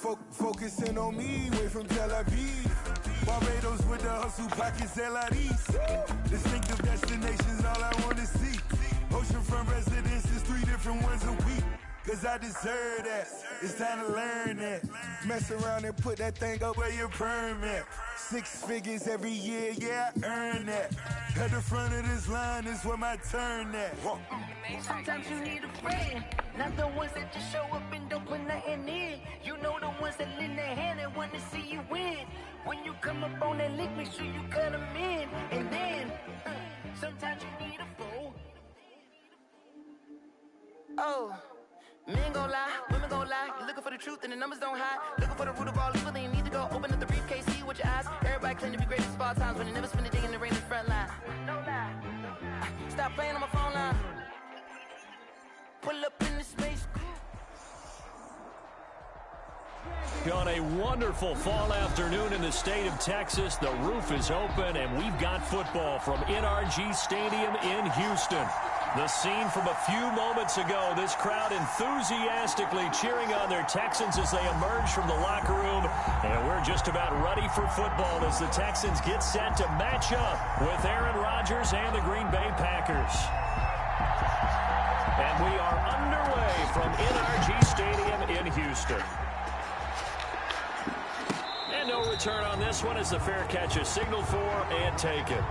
Focusing on me, way from Tel Aviv. Barbados with the hustle pockets, LIDs. Distinctive destinations, all I want to see. Oceanfront residences, 3 different ones a week. Cause I deserve that, it's time to learn that. Mess around and put that thing up where your permit. 6 figures every year, yeah, I earn that. At the front of this line is where my turn at. Sometimes you need a friend, not the ones that just show up and don't put nothing in. You know the ones that lend their hand and want to see you win. When you come up on that lick, make sure you cut them in. And then, sometimes you need a fool. Oh. Men gon' lie, women gon' lie. You looking for the truth and the numbers don't hide. Looking for the root of all evil, then you need to go open up the briefcase, see with your eyes. Everybody claim to be great at all times, but they never spend a day in the rain in the front line. No lie. Stop playing on my phone line. Pull up in the space. On a wonderful fall afternoon in the state of Texas, the roof is open, and we've got football from NRG Stadium in Houston. The scene from a few moments ago, this crowd enthusiastically cheering on their Texans as they emerge from the locker room. And we're just about ready for football as the Texans get set to match up with Aaron Rodgers and the Green Bay Packers. And we are underway from NRG Stadium in Houston. And no return on this one as the fair catch is signaled for and taken.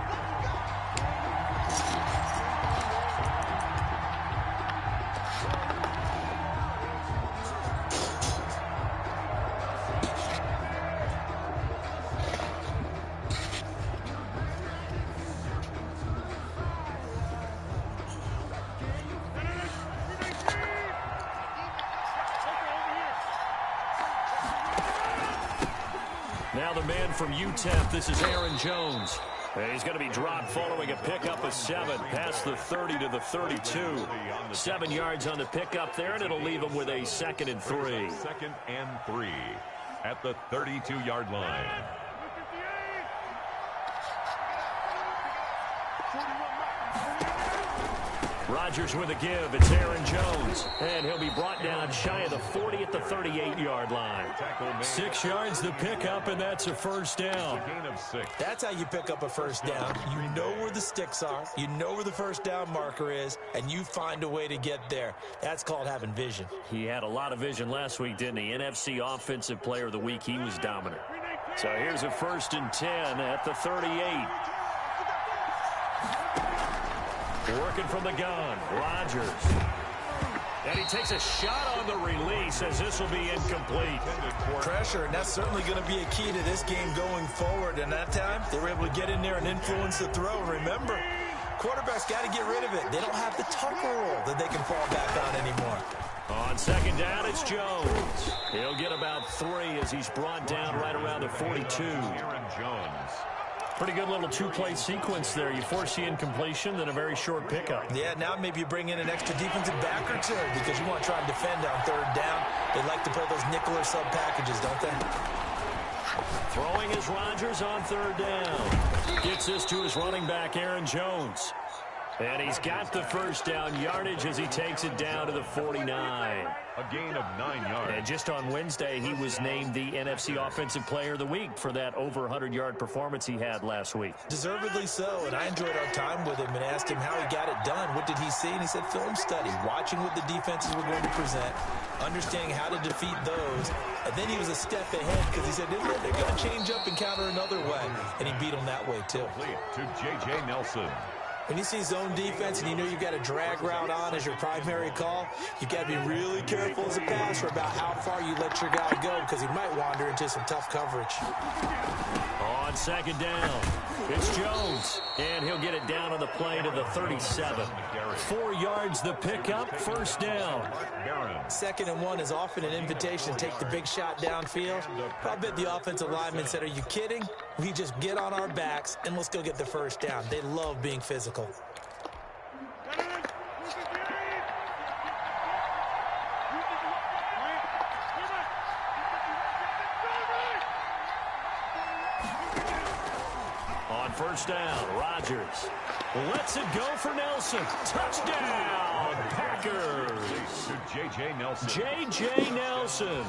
Now the man from UTEP, this is Aaron Jones. He's going to be dropped following a pickup of 7, past the 30 to the 32. 7 yards on the pickup there, and it'll leave him with a 2nd and 3. 2nd and 3 at the 32-yard line. Rodgers with a give. It's Aaron Jones. And he'll be brought down shy of the 40 at the 38-yard line. 6 yards the pickup, and that's a first down. A gain of 6. That's how you pick up a first down. You know where the sticks are. You know where the first down marker is, and you find a way to get there. That's called having vision. He had a lot of vision last week, didn't he? NFC Offensive Player of the Week. He was dominant. So here's a 1st and 10 at the 38. Working from the gun, Rodgers. And he takes a shot on the release as this will be incomplete. Pressure, and that's certainly going to be a key to this game going forward. And that time, they were able to get in there and influence the throw. Remember, quarterbacks got to get rid of it. They don't have the tucker roll that they can fall back on anymore. On 2nd down, it's Jones. He'll get about 3 as he's brought down right around the 42. Aaron Jones. Pretty good little 2-play sequence there. You force the incompletion, then a very short pickup. Yeah, now maybe you bring in an extra defensive back or 2 because you want to try and defend on 3rd down. They like to play those nickel or sub packages, don't they? Throwing is Rodgers on 3rd down. Gets this to his running back, Aaron Jones. And he's got the first down yardage as he takes it down to the 49. A gain of 9 yards. And just on Wednesday, he was named the NFC Offensive Player of the Week for that over 100-yard performance he had last week. Deservedly so, and I enjoyed our time with him and asked him how he got it done. What did he see? And he said film study, watching what the defenses were going to present, understanding how to defeat those. And then he was a step ahead because he said, they're going to change up and counter another way. And he beat them that way, too. To J.J. Nelson. When you see zone defense and you know you've got a drag route on as your primary call, you've got to be really careful as a passer about how far you let your guy go because he might wander into some tough coverage. On 2nd down, it's Jones, and he'll get it down on the play to the 37. 4 yards the pickup, 1st down. 2nd and 1 is often an invitation to take the big shot downfield. I bet the offensive lineman said, are you kidding? We just get on our backs and let's go get the first down. They love being physical. On 1st down, Rodgers. Lets it go for Nelson. Touchdown, Packers. J.J. Nelson. J.J. Nelson,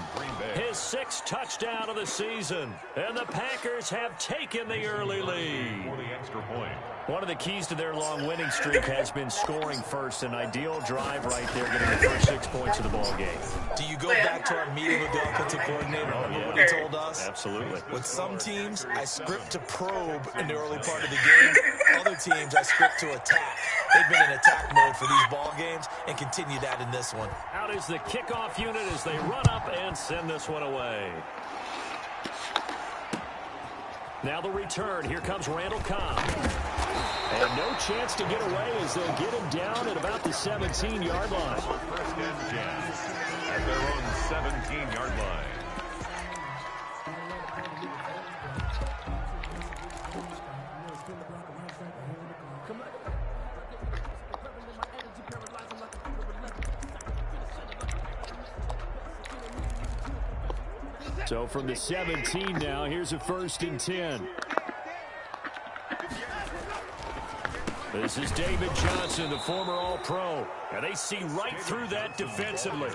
his 6th touchdown of the season. And the Packers have taken the early lead. For the extra point. One of the keys to their long winning streak has been scoring first. An ideal drive right there, getting the first 6 points of the ball game. Do you go back to our meeting with the offensive coordinator? Remember what he told us? Absolutely. With some teams, I script to probe in the early part of the game. Other teams, I script to attack. They've been in attack mode for these ball games and continue that in this one. Out is the kickoff unit as they run up and send this one away. Now the return. Here comes Randall Cobb. And no chance to get away as they'll get him down at about the 17-yard line. First and 10 at their own 17-yard line. So from the 17 now, here's a 1st and 10. This is David Johnson, the former All-Pro. And they see right through that defensively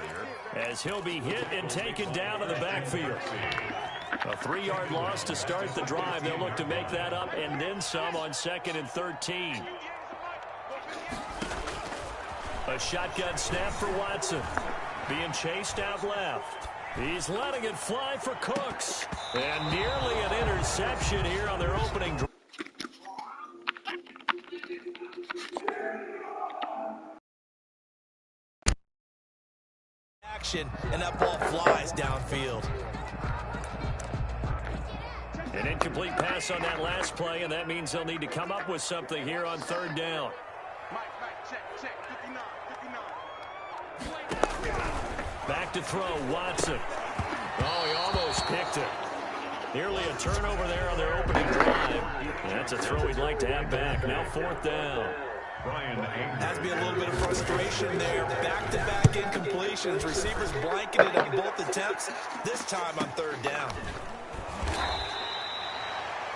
as he'll be hit and taken down in the backfield. A 3-yard loss to start the drive. They'll look to make that up and then some on 2nd and 13. A shotgun snap for Watson. Being chased out left. He's letting it fly for Cooks. And nearly an interception here on their opening drive. Action, and that ball flies downfield. An incomplete pass on that last play, and that means they'll need to come up with something here on 3rd down. Back to throw, Watson. Oh, he almost picked it. Nearly a turnover there on their opening drive. That's a throw he'd like to have back. Now 4th down. Has to be a little bit of frustration there. Back-to-back incompletions. Receivers blanketed on both attempts, this time on 3rd down.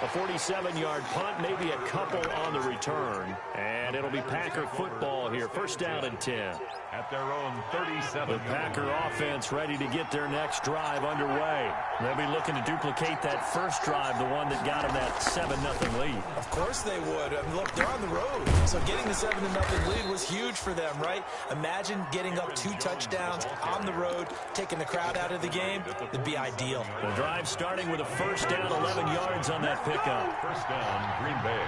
A 47-yard punt, maybe a couple on the return. And it'll be Packer football here. 1st down and 10. At their own 37. The Packer offense ready to get their next drive underway. They'll be looking to duplicate that first drive, the one that got them that 7-0 lead. Of course they would. I mean, look, they're on the road. So getting the 7-0 lead was huge for them, right? Imagine getting up 2 touchdowns on the road, taking the crowd out of the game. It'd be ideal. The drive starting with a 1st down, 11 yards on that pickup. 1st down, Green Bay.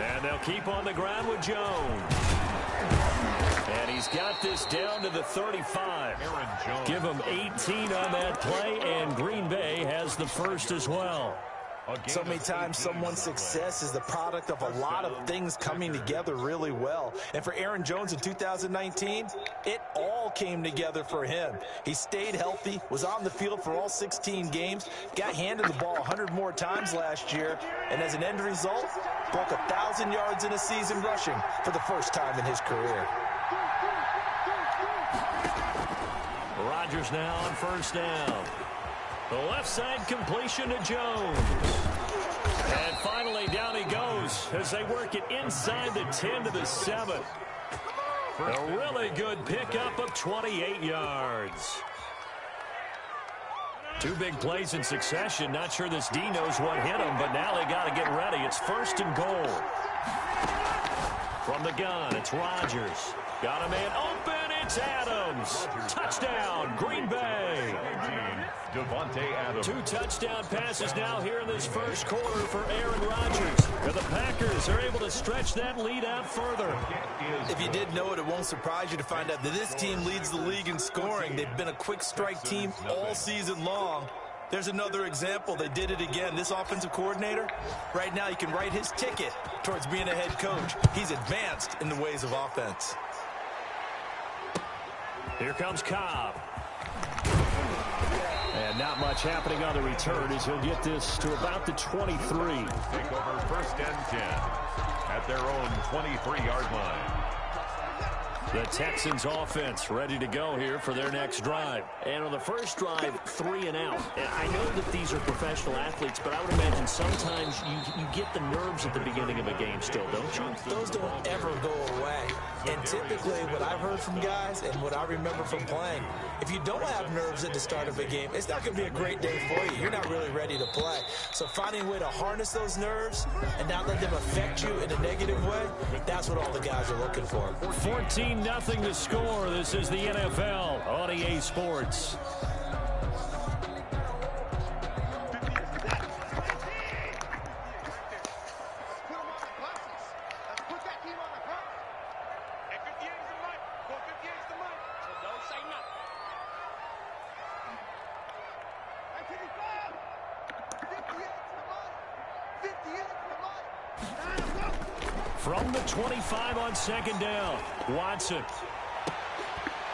And they'll keep on the ground with Jones. And he's got this down to the 35. Give him 18 on that play, and Green Bay has the 1st as well. So many times someone's success is the product of a lot of things coming together really well. And for Aaron Jones in 2019, it all came together for him. He stayed healthy, was on the field for all 16 games, got handed the ball 100 more times last year, and as an end result, broke 1,000 yards in a season rushing for the first time in his career. Rodgers now on 1st down. The left side completion to Jones. And finally down he goes as they work it inside the 10 to the 7. A really good pickup of 28 yards. 2 big plays in succession. Not sure this D knows what hit him, but now they got to get ready. It's 1st and goal. From the gun, it's Rodgers. Got a man open. It's Adams. Touchdown, Green Bay. Devontae Adams. 2 touchdown passes now here in this 1st quarter for Aaron Rodgers. And the Packers are able to stretch that lead out further. If you did know it, it won't surprise you to find out that this team leads the league in scoring. They've been a quick strike team all season long. There's another example. They did it again. This offensive coordinator, right now, you can write his ticket towards being a head coach. He's advanced in the ways of offense. Here comes Cobb. And not much happening on the return as he'll get this to about the 23. Take over 1st and 10 at their own 23-yard line. The Texans offense ready to go here for their next drive. And on the first drive, 3 and out. And I know that these are professional athletes, but I would imagine sometimes you get the nerves at the beginning of a game still, don't you? Those don't ever go away. And typically what I've heard from guys and what I remember from playing, if you don't have nerves at the start of a game, it's not going to be a great day for you. You're not really ready to play. So finding a way to harness those nerves and not let them affect you in a negative way, that's what all the guys are looking for. 14-0 to score. This is the NFL on EA Sports. From the 25 on second down, Watson.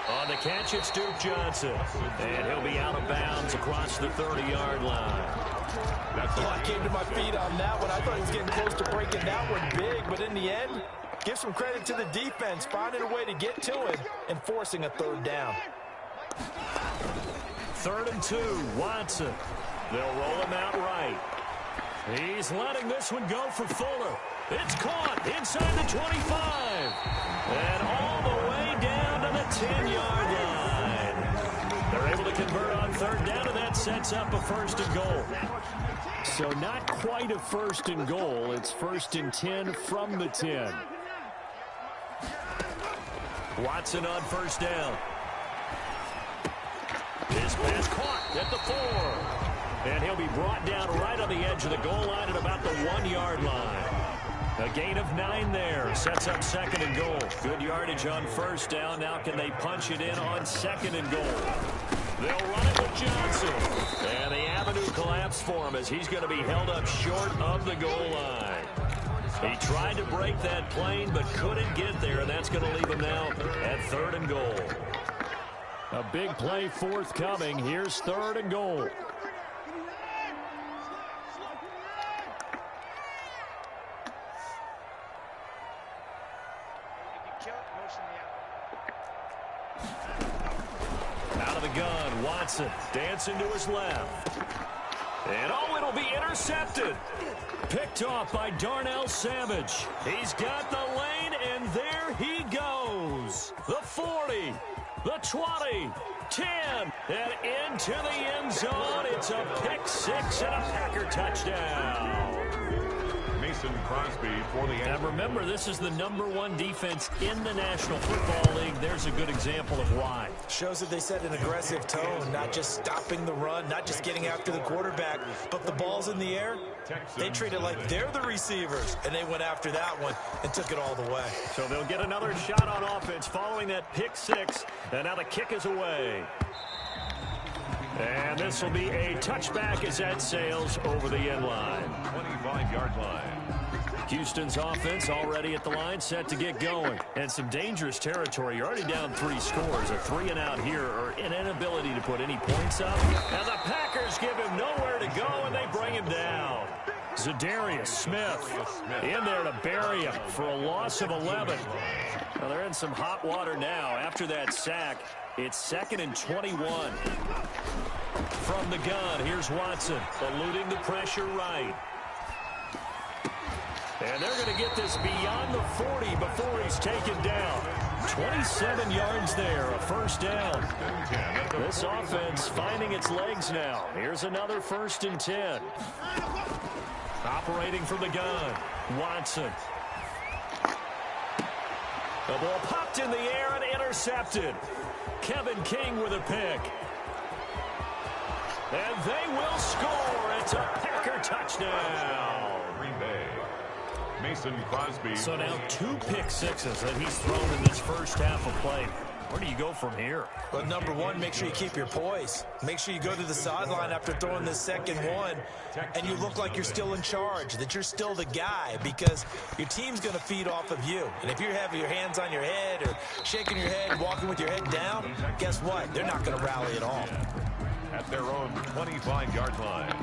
On the catch, it's Duke Johnson. And he'll be out of bounds across the 30-yard line. I came to my feet on that one. I thought he was getting close to breaking that one big, but in the end, give some credit to the defense, finding a way to get to it and forcing a third down. 3rd and 2, Watson. They'll roll him out right. He's letting this one go for Fuller. It's caught inside the 25. And all the way down to the 10-yard line. They're able to convert on 3rd down, and that sets up a 1st and goal. So not quite a 1st and goal. It's 1st and 10 from the 10. Watson on 1st down. His pass caught at the 4. And he'll be brought down right on the edge of the goal line at about the 1-yard line. A gain of 9 there. Sets up 2nd and goal. Good yardage on 1st down. Now can they punch it in on 2nd and goal? They'll run it with Johnson. And the avenue collapsed for him as he's going to be held up short of the goal line. He tried to break that plane but couldn't get there, and that's going to leave him now at 3rd and goal. A big play forthcoming. Here's 3rd and goal. Out of the gun, Watson dancing to his left. And oh, it'll be intercepted. Picked off by Darnell Savage. He's got the lane, and there he goes. The 40, the 20, 10, and into the end zone. It's a pick 6 and a Packer touchdown. Crosby for the and remember, this is the #1 defense in the National Football League. There's a good example of why. Shows that they set an aggressive tone, not just stopping the run, not just getting after the quarterback, but the ball's in the air. They treat it like they're the receivers, and they went after that one and took it all the way. So they'll get another shot on offense following that pick 6, and now the kick is away. And this will be a touchback as that sails over the end line. 25-yard line. Houston's offense already at the line, set to get going. And some dangerous territory. You're already down 3 scores. A 3 and out here, or an inability to put any points up. And the Packers give him nowhere to go, and they bring him down. Zadarius Smith in there to bury him for a loss of 11. Well, they're in some hot water now. After that sack, it's 2nd and 21. From the gun, here's Watson, eluding the pressure right. And they're going to get this beyond the 40 before he's taken down. 27 yards there, a 1st down. This offense finding its legs now. Here's another 1st and 10. Operating from the gun, Watson. The ball popped in the air and intercepted. Kevin King with a pick. And they will score. It's a Packer touchdown. Green Bay. Mason Crosby. So now 2 pick 6s that he's thrown in this first half of play. Where do you go from here? Well, #1, make sure you keep your poise. Make sure you go to the sideline after throwing this 2nd one, and you look like you're still in charge, that you're still the guy, because your team's going to feed off of you. And if you have your hands on your head or shaking your head, walking with your head down, guess what? They're not going to rally at all. At their own 25-yard line.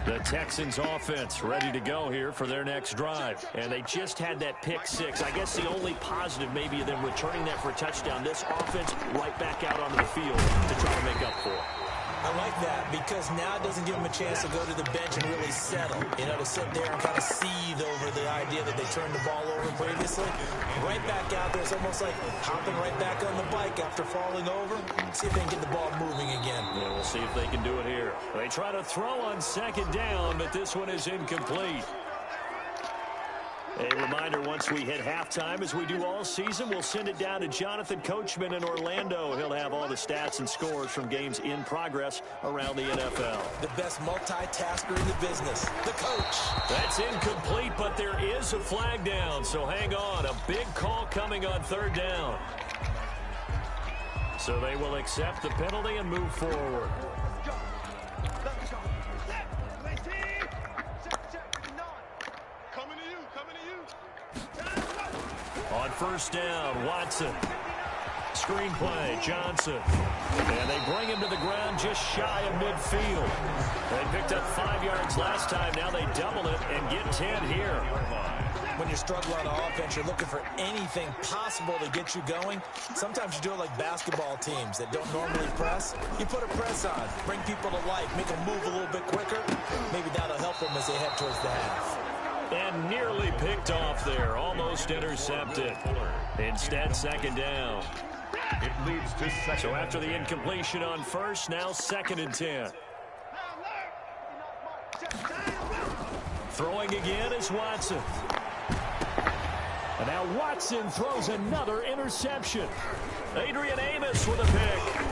The Texans offense ready to go here for their next drive. And they just had that pick six. I guess the only positive maybe of them returning that for a touchdown. This offense right back out onto the field to try to make up for it. I like that because now it doesn't give them a chance to go to the bench and really settle. You know, to sit there and kind of seethe over the idea that they turned the ball over previously. Right back out there. It's almost like hopping right back on the bike after falling over. See if they can get the ball moving again. Yeah, we'll see if they can do it here. They try to throw on second down, but this one is incomplete. A reminder, once we hit halftime, as we do all season, we'll send it down to Jonathan Coachman in Orlando. He'll have all the stats and scores from games in progress around the NFL. The best multitasker in the business, the coach. That's incomplete, but there is a flag down, so hang on. A big call coming on third down. So they will accept the penalty and move forward. On first down, Watson. Screen play, Johnson. And they bring him to the ground just shy of midfield. They picked up 5 yards last time. Now they double it and get 10 here. When you struggle on offense, you're looking for anything possible to get you going. Sometimes you do it like basketball teams that don't normally press. You put a press on, bring people to life, make them move a little bit quicker. Maybe that'll help them as they head towards the half. And nearly picked off there. Almost intercepted. Instead, second down. It leads to second. So after the incompletion on first, now second and 10. Throwing again is Watson. And now Watson throws another interception. Adrian Amos with a pick.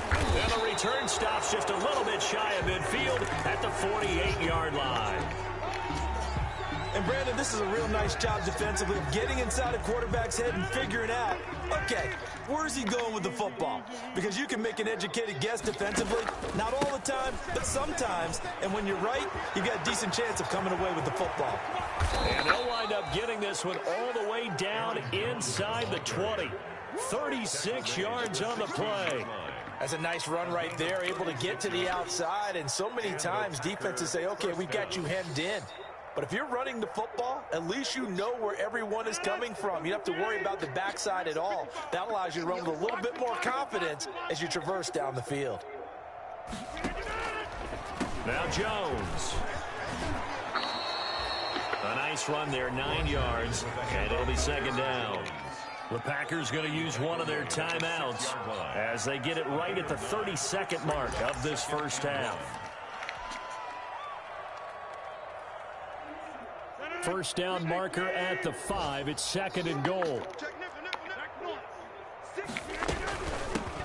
And the return stops just a little bit shy of midfield at the 48-yard line. And, Brandon, this is a real nice job defensively of getting inside a quarterback's head and figuring out, okay, where's he going with the football? Because you can make an educated guess defensively, not all the time, but sometimes. And when you're right, you've got a decent chance of coming away with the football. And they'll wind up getting this one all the way down inside the 20. 36 yards on the play. That's a nice run right there, able to get to the outside. And so many times defenses say, okay, we've got you hemmed in. But if you're running the football, at least you know where everyone is coming from. You don't have to worry about the backside at all. That allows you to run with a little bit more confidence as you traverse down the field. Now Jones. A nice run there, 9 yards, and it'll be second down. The Packers going to use one of their timeouts as they get it right at the 32nd mark of this first half. First down marker at the 5. It's second and goal.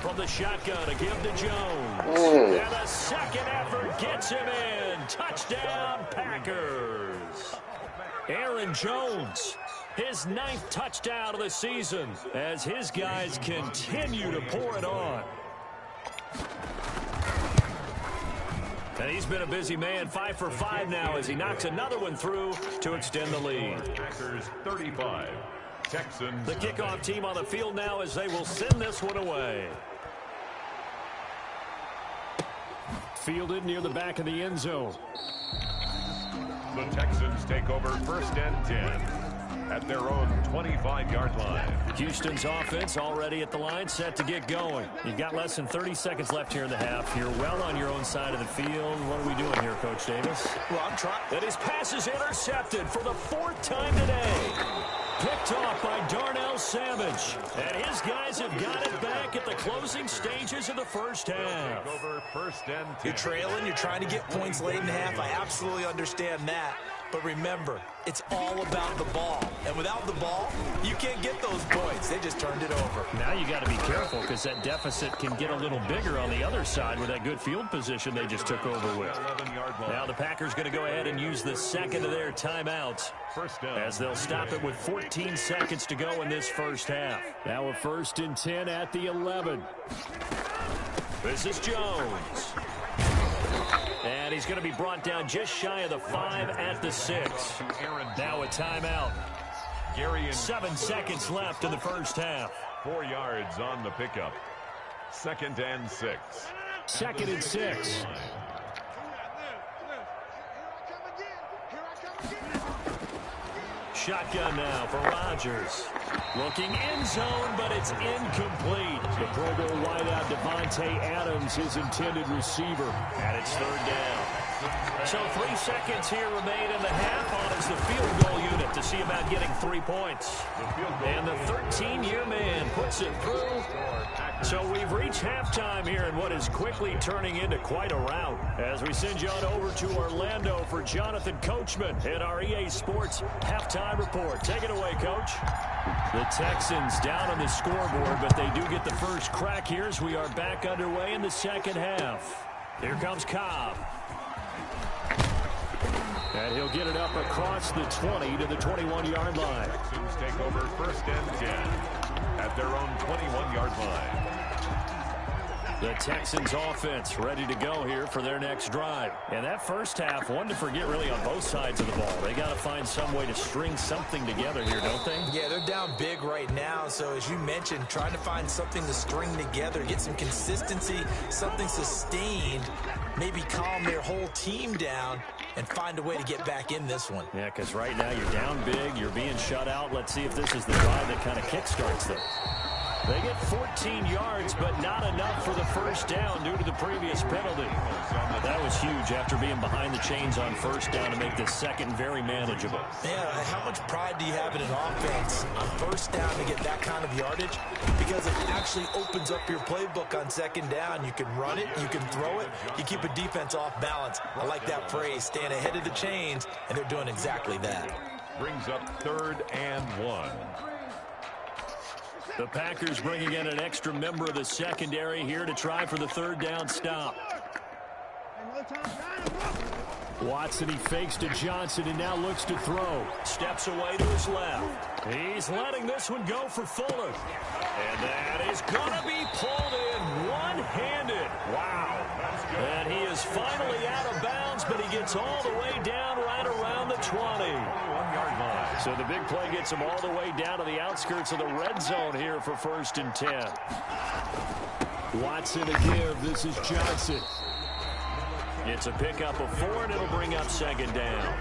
From the shotgun, a give to Jones. And a second effort gets him in. Touchdown, Packers. Aaron Jones, his 9th touchdown of the season as his guys continue to pour it on. And he's been a busy man, 5 for 5 now as he knocks another one through to extend the lead. Packers 35, Texans. The kickoff team on the field now as they will send this one away. Fielded near the back of the end zone. The Texans take over first and 10 at their own 25-yard line. Houston's offense already at the line, set to get going. You've got less than 30 seconds left here in the half. You're well on your own side of the field. What are we doing here, Coach Davis? Well, I'm trying. And his pass is intercepted for the 4th time today. Picked off by Darnell Savage. And his guys have got it back at the closing stages of the first half. Over first and 10. You're trailing. You're trying to get points late in the half. I absolutely understand that. But remember, it's all about the ball. And without the ball, you can't get those points. They just turned it over. Now you got to be careful because that deficit can get a little bigger on the other side with that good field position they just took over with. Now the Packers going to go ahead and use the second of their timeouts as they'll stop it with 14 seconds to go in this first half. Now a 1st and 10 at the 11. This is Jones. And he's going to be brought down just shy of the 5 at the 6. Now a timeout. 7 seconds left in the first half. 4 yards on the pickup. 2nd and 6. 2nd and 6. shotgun now for Rodgers. Looking end zone, but it's incomplete. The Pro Bowl wideout Devontae Adams, his intended receiver. And it's third down. So 3 seconds here remain in the half. On is the field goal unit to see about getting 3 points. And the 13-year man puts it through. So we've reached halftime here in what is quickly turning into quite a rout. As we send you on over to Orlando for Jonathan Coachman in our EA Sports halftime report. Take it away, Coach. The Texans down on the scoreboard, but they do get the first crack here as we are back underway in the second half. Here comes Cobb. And he'll get it up across the 20 to the 21-yard line. Texans take over first and 10 at their own 21-yard line. The Texans offense ready to go here for their next drive. And that first half, one to forget really on both sides of the ball. They got to find some way to string something together here, don't they? Yeah, they're down big right now. So as you mentioned, trying to find something to string together, get some consistency, something sustained, maybe calm their whole team down and find a way to get back in this one. Yeah, because right now you're down big, you're being shut out. Let's see if this is the drive that kind of kickstarts them. They get 14 yards, but not enough for the first down due to the previous penalty. That was huge after being behind the chains on first down to make this second very manageable. Yeah, how much pride do you have in an offense on first down to get that kind of yardage? Because it actually opens up your playbook on second down. You can run it, you can throw it, you keep a defense off balance. I like that phrase, staying ahead of the chains, and they're doing exactly that. Brings up 3rd and 1. The Packers bringing in an extra member of the secondary here to try for the third down stop. Watson, he fakes to Johnson and now looks to throw. Steps away to his left. He's letting this one go for Fuller. And that is going to be pulled in one-handed. Wow. And he is finally out of bounds, but he gets all the way down right around the 20-1-yard line. So the big play gets him all the way down to the outskirts of the red zone here for 1st and 10. Watson to give. This is Johnson. It's a pickup of 4, and it'll bring up 2nd down.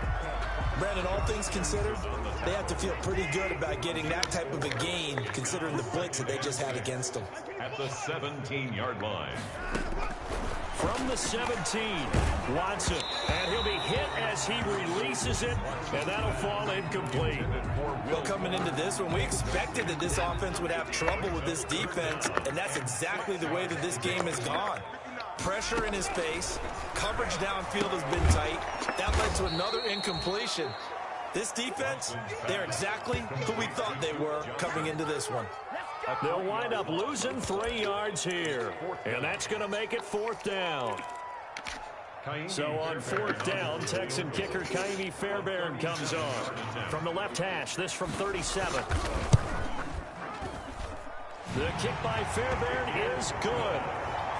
Brandon, all things considered, they have to feel pretty good about getting that type of a gain, considering the blitz that they just had against them. At the 17-yard line. From the 17, Watson, and he'll be hit as he releases it, and that'll fall incomplete. Well, coming into this one, we expected that this offense would have trouble with this defense, and that's exactly the way that this game has gone. Pressure in his face, coverage downfield has been tight. That led to another incompletion. This defense, they're exactly who we thought they were coming into this one. They'll wind up losing 3 yards here, and that's going to make it 4th down. So on 4th down, Texan kicker Kaimi Fairbairn comes on. From the left hash, this from 37. The kick by Fairbairn is good.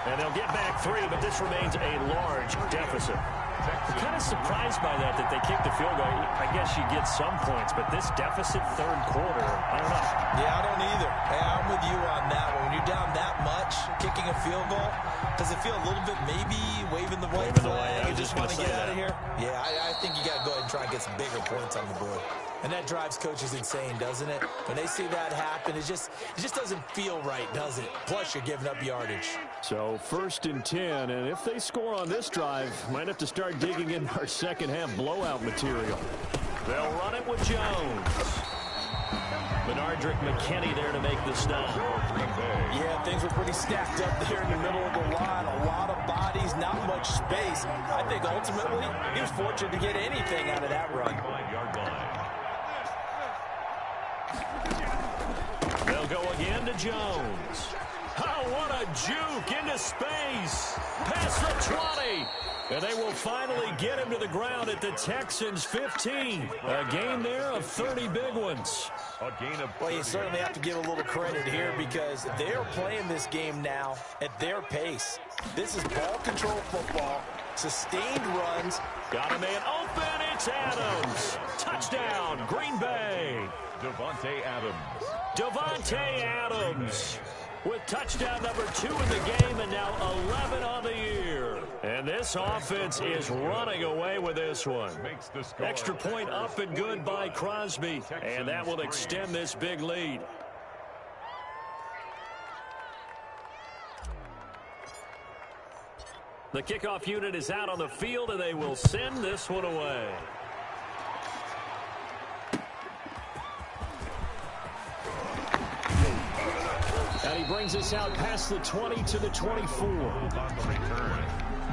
And they'll get back 3, but this remains a large deficit. I'm kind of surprised by that they kicked the field goal. I guess you get some points, but this deficit 3rd quarter, I don't know. Yeah, I don't either. Hey, I'm with you on that one. When you're down that much, kicking a field goal, does it feel a little bit maybe waving the white flag? You just want to get out of here? Yeah, I think you got to go ahead and try and get some bigger points on the board. And that drives coaches insane, doesn't it? When they see that happen, it just doesn't feel right, does it? Plus, you're giving up yardage. So 1st and 10, and if they score on this drive, might have to start digging in our second half blowout material. They'll run it with Jones. Benardrick McKinney there to make the stop. Yeah, things were pretty stacked up there in the middle of the line. A lot of bodies, not much space. I think ultimately he was fortunate to get anything out of that run. They'll go again to Jones. Oh, what a juke into space. Past the 20. And they will finally get him to the ground at the Texans' 15. A gain there of 30 big ones. Well, you certainly have to give a little credit here because they're playing this game now at their pace. This is ball control football, sustained runs. Got a man open. It's Adams. Touchdown, Green Bay. Devontae Adams with touchdown number 2 in the game and now 11 on the year. And And this offense is running away with this one. Extra point up and good by Crosby. And that will extend this big lead. The kickoff unit is out on the field, and they will send this one away. And he brings us out past the 20 to the 24. On the return,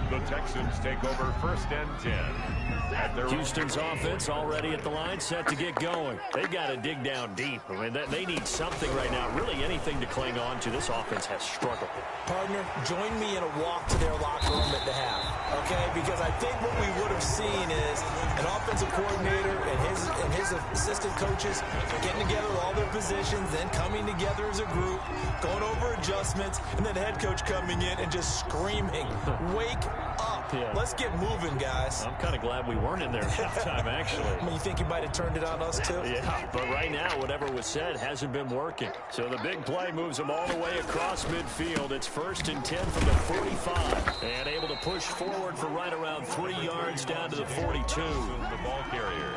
the Texans take over 1st and 10. Houston's offense already at the line, set to get going. They've got to dig down deep. I mean, they need something right now, really anything to cling on to. This offense has struggled. Partner, join me in a walk to their locker room at the half, okay? Because I think what we would have seen is an offensive coordinator and his assistant coaches getting together with all their positions, then coming together as a group, going over adjustments, and then the head coach coming in and just screaming, wake up. Yeah. Let's get moving, guys. I'm kind of glad we weren't in there at halftime, actually. I mean, you think you might have turned it on us, too? Yeah, but right now, whatever was said hasn't been working. So the big play moves them all the way across midfield. It's 1st and 10 from the 45. And able to push forward for right around 3 yards down to the 42. The ball carrier.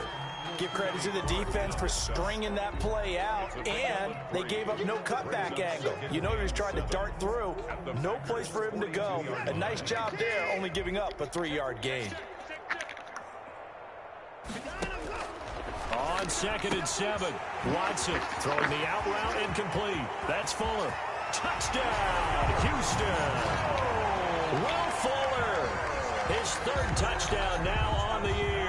Give credit to the defense for stringing that play out, and they gave up no cutback angle. You know he was trying to dart through. No place for him to go. A nice job there, only giving up a 3-yard gain. On 2nd and 7, Watson throwing the out route incomplete. That's Fuller. Touchdown, Houston. Will Fuller, his 3rd touchdown now on the year.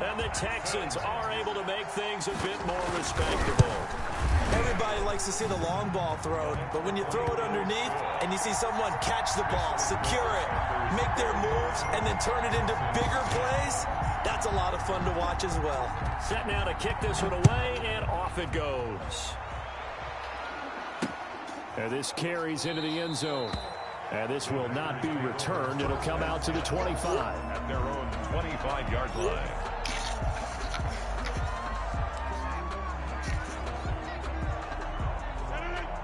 And the Texans are able to make things a bit more respectable. Everybody likes to see the long ball thrown, but when you throw it underneath and you see someone catch the ball, secure it, make their moves, and then turn it into bigger plays, that's a lot of fun to watch as well. Set now to kick this one away, and off it goes. And this carries into the end zone. And this will not be returned. It'll come out to the 25. At their own 25-yard line.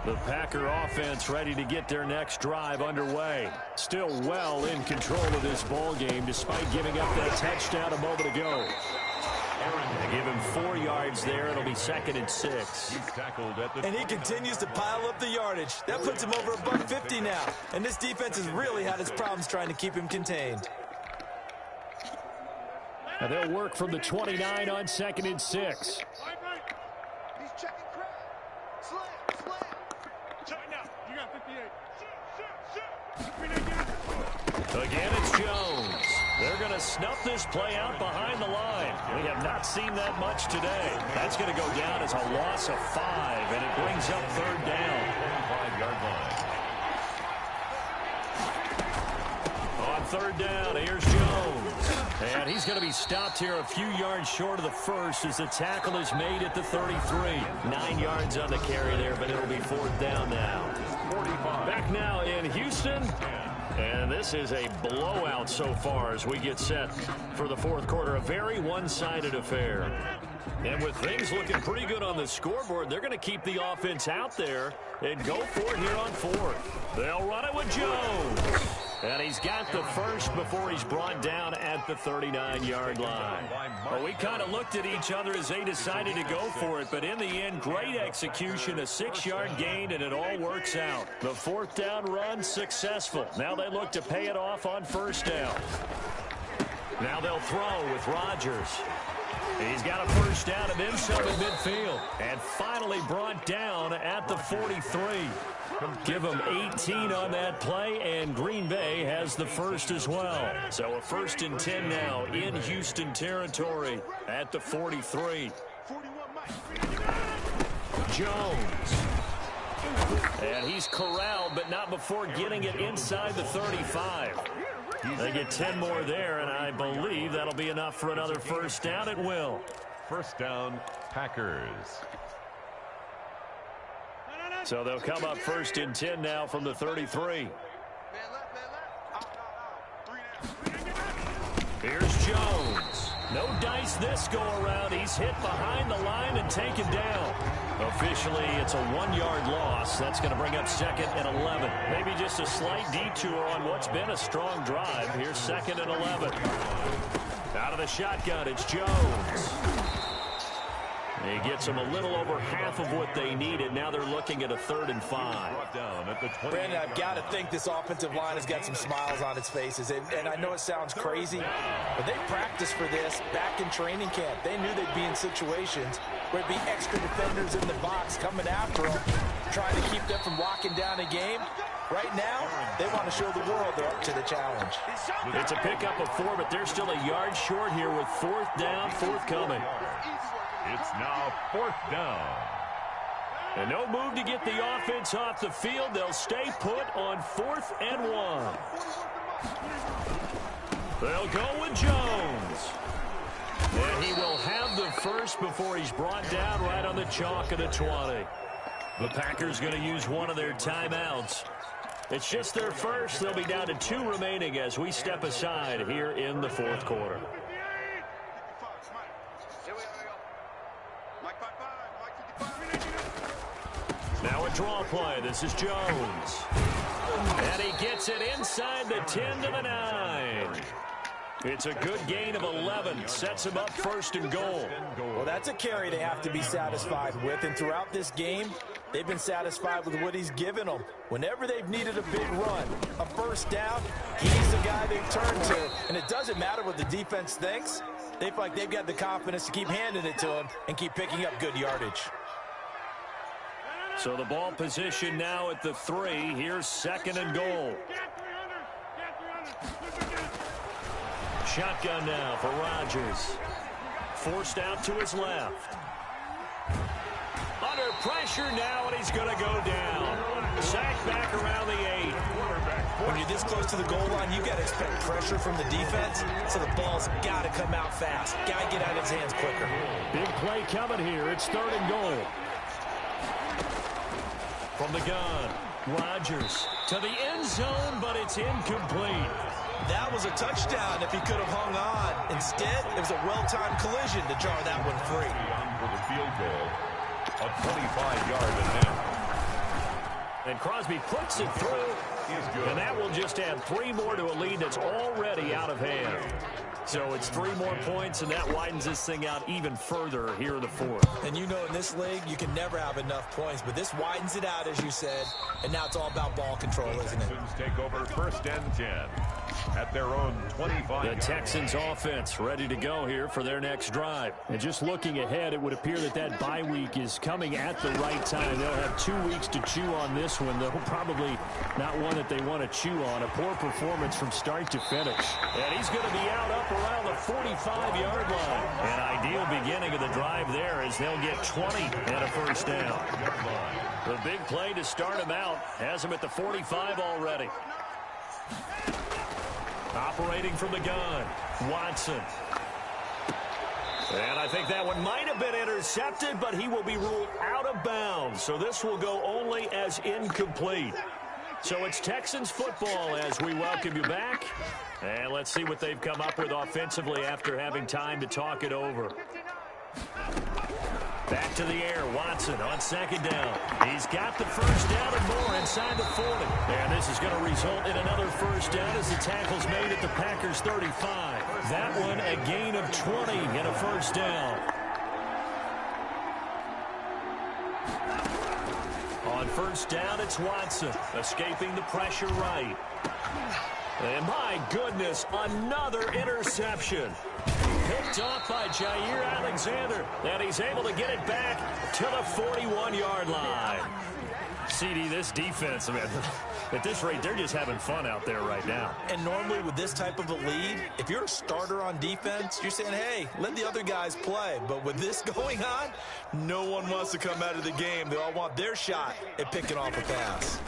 The Packer offense ready to get their next drive underway. Still well in control of this ball game despite giving up that touchdown a moment ago. They give him 4 yards there. It'll be 2nd and 6. He's tackled at the and he continues to pile up the yardage. That puts him over $150 now. And this defense has really had its problems trying to keep him contained. And they'll work from the 29 on 2nd and 6. He's checking crowd. Slam. Check now. You got 58. Again, it's Jones. They're going to snuff this play out behind the line. We have not seen that much today. That's going to go down as a loss of 5, and it brings up 3rd down. 5-yard line. On 3rd down, here's Jones. And he's going to be stopped here a few yards short of the first as the tackle is made at the 33. 9 yards on the carry there, but it'll be 4th down now. 45. Back now in Houston. And this is a blowout so far as we get set for the 4th quarter. A very one-sided affair. And with things looking pretty good on the scoreboard, they're going to keep the offense out there and go for it here on 4th. They'll run it with Jones. And he's got the first before he's brought down at the 39-yard line. Well, we kind of looked at each other as they decided to go for it, but in the end, great execution, a 6-yard gain, and it all works out. The 4th down run successful. Now they look to pay it off on 1st down. Now they'll throw with Rodgers. He's got a 1st down and then some in midfield. And finally brought down at the 43. Give them 18 on that play, and Green Bay has the first as well. So a 1st and 10 now in Houston territory at the 43. Jones. And he's corralled, but not before getting it inside the 35. They get 10 more there, and I believe that'll be enough for another 1st down. It will. 1st down, Packers. So they'll come up 1st and 10 now from the 33. Here's Jones. No dice this go-around. He's hit behind the line and taken down. Officially, it's a 1-yard loss. That's going to bring up 2nd and 11. Maybe just a slight detour on what's been a strong drive. Here's 2nd and 11. Out of the shotgun, it's Jones. He gets them a little over half of what they needed. Now they're looking at a 3rd and 5. Brandon, I've got to think this offensive line has got some smiles on its faces. And I know it sounds crazy, but they practiced for this back in training camp. They knew they'd be in situations where it'd be extra defenders in the box coming after them, trying to keep them from locking down a game. Right now, they want to show the world they're up to the challenge. It's a pickup of 4, but they're still a yard short here with 4th down, 4th coming. It's now 4th down. And no move to get the offense off the field. They'll stay put on 4th and 1. They'll go with Jones. And he will have the first before he's brought down right on the chalk of the 20. The Packers going to use one of their timeouts. It's just their first. They'll be down to 2 remaining as we step aside here in the 4th quarter. Now a draw play. This is Jones. And he gets it inside the 10 to the 9. It's a good gain of 11. Sets him up 1st and goal. Well, that's a carry they have to be satisfied with. And throughout this game, they've been satisfied with what he's given them. Whenever they've needed a big run, a 1st down, he's the guy they've turned to. And it doesn't matter what the defense thinks. They feel like they've got the confidence to keep handing it to him and keep picking up good yardage. So the ball position now at the 3. Here's 2nd and goal. Shotgun now for Rodgers. Forced out to his left. Under pressure now, and he's going to go down. Sacked back around the 8. When you're this close to the goal line, you've got to expect pressure from the defense, so the ball's got to come out fast. Got to get out of his hands quicker. Big play coming here. It's 3rd and goal. From the gun, Rodgers to the end zone, but it's incomplete. That was a touchdown if he could have hung on. Instead, it was a well-timed collision to jar that one free. For the field goal, a 25-yard attempt. And Crosby puts it through, and that will just add 3 more to a lead that's already out of hand. So it's 3 more points, and that widens this thing out even further here in the 4th. And you know in this league, you can never have enough points, but this widens it out, as you said, and now it's all about ball control, isn't it? Texans take over 1st and 10 at their own 25. The Texans offense ready to go here for their next drive. And just looking ahead, it would appear that that bye week is coming at the right time. They'll have 2 weeks to chew on this one, though probably not one that they want to chew on. A poor performance from start to finish. And he's going to be out up around the 45-yard line. An ideal beginning of the drive there as they'll get 20 and a 1st down. The big play to start him out has him at the 45 already. Operating from the gun, Watson. And I think that one might have been intercepted, but he will be ruled out of bounds. So this will go only as incomplete. So it's Texans football as we welcome you back. And let's see what they've come up with offensively after having time to talk it over. Back to the air, Watson on 2nd down. He's got the 1st down and more inside the 40. And this is going to result in another 1st down as the tackle's made at the Packers 35. That one a gain of 20 and a 1st down. On 1st down, it's Watson escaping the pressure right. And my goodness, another interception. Picked off by Jair Alexander. And he's able to get it back to the 41-yard line. CD, this defense, I mean, at this rate, they're just having fun out there right now. And normally with this type of a lead, if you're a starter on defense, you're saying, hey, let the other guys play. But with this going on, no one wants to come out of the game. They all want their shot at picking off a pass.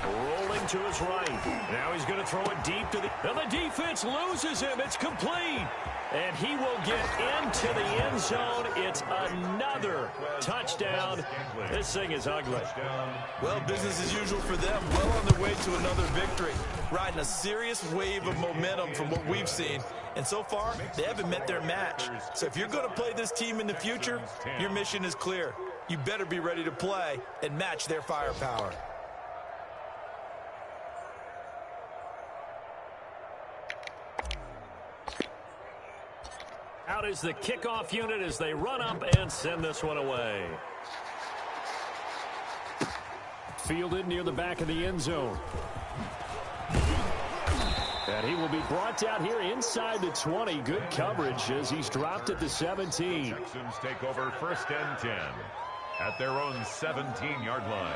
Rolling to his right. Now he's going to throw it deep to the... And the defense loses him. It's complete. And he will get into the end zone. It's another touchdown. This thing is ugly. Well, business as usual for them. Well on their way to another victory. Riding a serious wave of momentum from what we've seen. And so far, they haven't met their match. So if you're going to play this team in the future, your mission is clear. You better be ready to play and match their firepower. Out is the kickoff unit as they run up and send this one away. Fielded near the back of the end zone. And he will be brought down here inside the 20. Good coverage as he's dropped at the 17. Texans take over 1st and 10 at their own 17-yard line.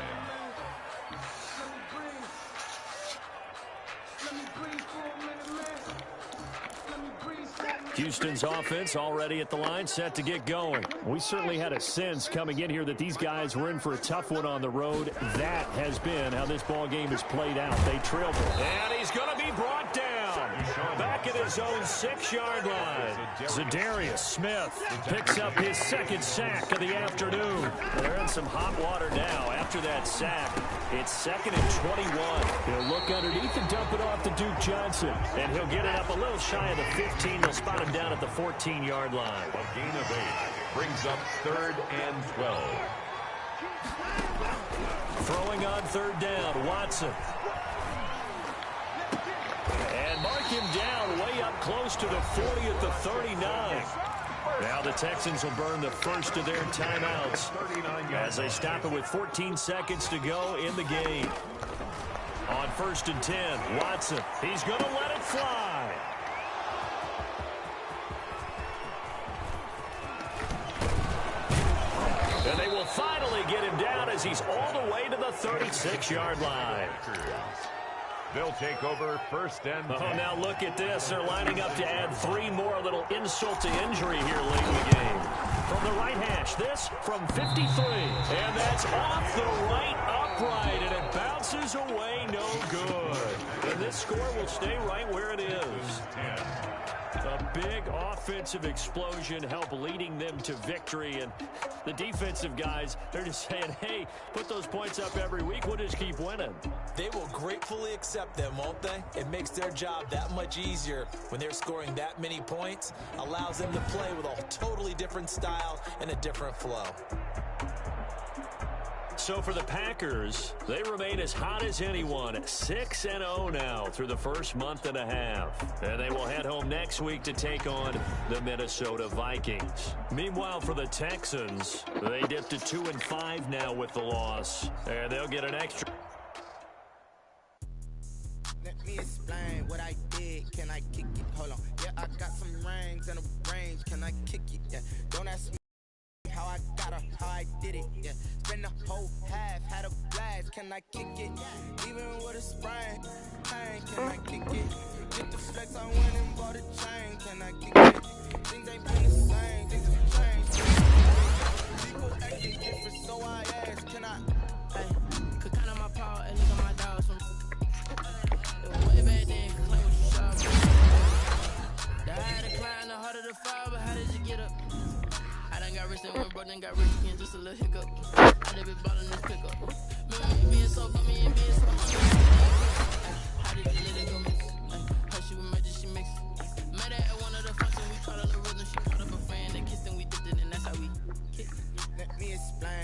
Houston's offense already at the line, set to get going. We certainly had a sense coming in here that these guys were in for a tough one on the road. That has been how this ball game has played out. They trailed it. And he's going to be brought down. Back at his own 6-yard line. Za'Darius Smith picks up his 2nd sack of the afternoon. They're in some hot water now after that sack. It's 2nd and 21. He'll look underneath and dump it off to Duke Johnson. And he'll get it up a little shy of the 15. They'll spot him down at the 14-yard line. A gain of 8 brings up 3rd and 12. Throwing on 3rd down, Watson. And mark him down way up close to the 40 at the 39. Now the Texans will burn the first of their timeouts as they stop it with 14 seconds to go in the game. On 1st and 10, Watson. He's going to let it fly. And they will finally get him down as he's all the way to the 36-yard line. They'll take over 1st and 10. Oh, now look at this. They're lining up to add 3 more. A little insult to injury here late in the game. From the right hash, this from 53. And that's off the right upright, and it bounces away no good. And this score will stay right where it is. A big offensive explosion helped leading them to victory. And the defensive guys, they're just saying, hey, put those points up every week. We'll just keep winning. They will gratefully accept them, won't they? It makes their job that much easier when they're scoring that many points. Allows them to play with a totally different style and a different flow. So for the Packers, they remain as hot as anyone, 6-0 now through the first month and a half. And they will head home next week to take on the Minnesota Vikings. Meanwhile, for the Texans, they dipped to 2-5 now with the loss. And they'll get an extra. Let me explain what I did. Can I kick it? Hold on. Yeah, I got some rings and a range. Can I kick it? Yeah. Don't ask me how I got her, how I did it. Yeah. Spend the whole half, had a blast. Can I kick it? Even with a sprain, pain. Can I kick it? Get the flex, I went and bought a chain. Can I kick it? Things ain't been the same, things have changed. People acting different, so I asked, can I? Hey, could count on my power and look at my dogs from. It was way back then, could claim what you saw. The higher the climb, the harder the fall, but how did you get up? I done got rich and went broke, then got rich again, just a little hiccup. I done been ballin' this pickup. Remember me being so funny and being so funny. How did you let it go?